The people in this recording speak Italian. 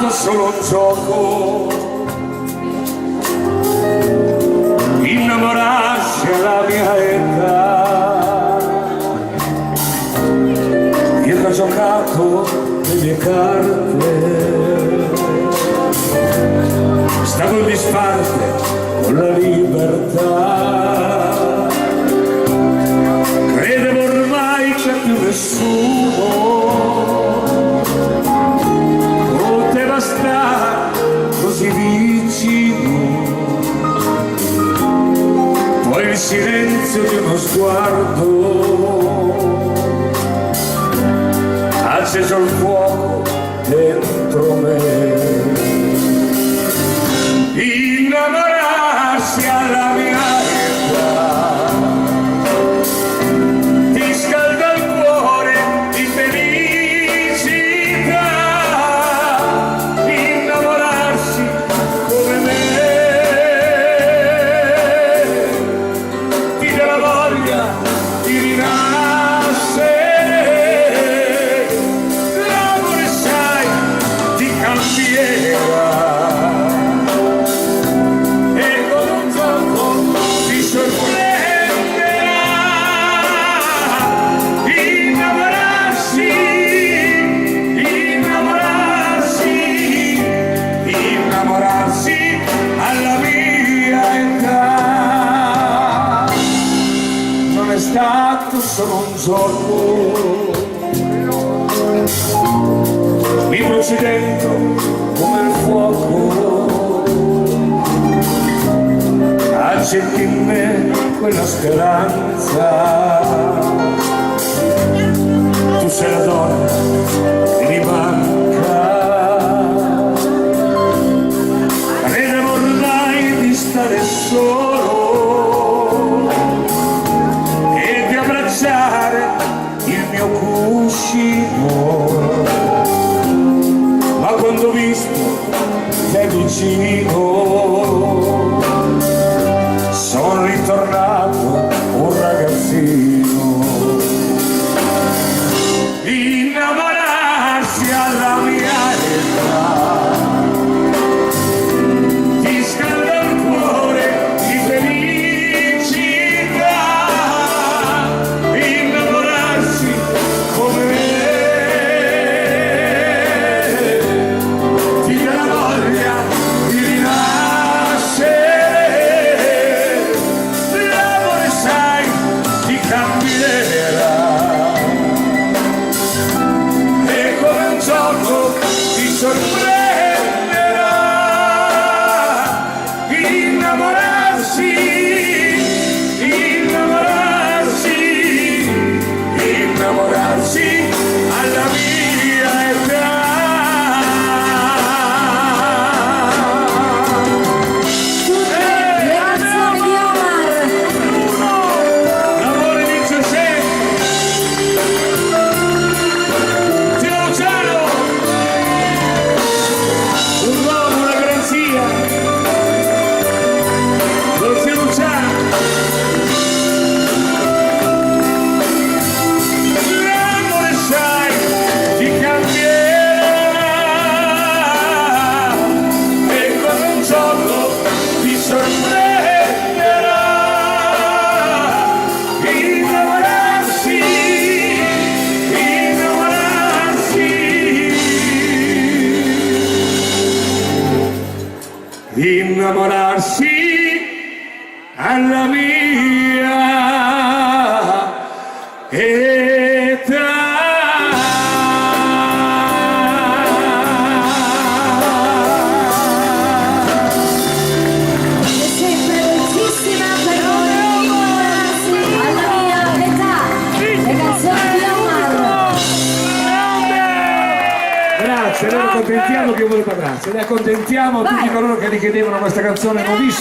stato solo un gioco, innamorarsi alla mia età. Io ho giocato le mie carte, stavo in disparte con la libertà. Credevo ormai che più nessuno poteva stare così vicino. Poi il silenzio di uno sguardo ha acceso il fuoco dentro me. Innamorarsi alla mia età ti scalda il cuore di felicità. Innamorarsi come me ti dà la voglia di rinascere. L'amore, sai, ti cambierà. Non è stato solo un gioco, mi bruci dentro come il fuoco, accetti in me quella speranza. Tu sei la donna che mi manca, credevo ormai di stare solo e di abbracciare il mio cuscino, ma quando ho visto te vicino sono ritornato un ragazzino. Innamorarsi alla mia età ti scalda il cuore di felicità. Innamorarsi come me ti dà la voglia di rinascere. L'amore, sai, ti cambierà. E come un gioco ti sorprenderà. Innamorarsi, innamorarsi, innamorarsi alla mia età. L'amore vince sempre. Ciao, un uomo, una garanzia. Dolce Luciano. L'amore, sai, ti cambierà. E come un gioco ti sorprenderà. Innamorarsi, innamorarsi, innamorarsi alla mia età. Sei bellissima per noi, innamorarsi alla mia età. Le canzoni di Omar. Grazie, noi accontentiamo chi vuole grazie, ne accontentiamo tutti coloro che richiedevano questa canzone nuovissima.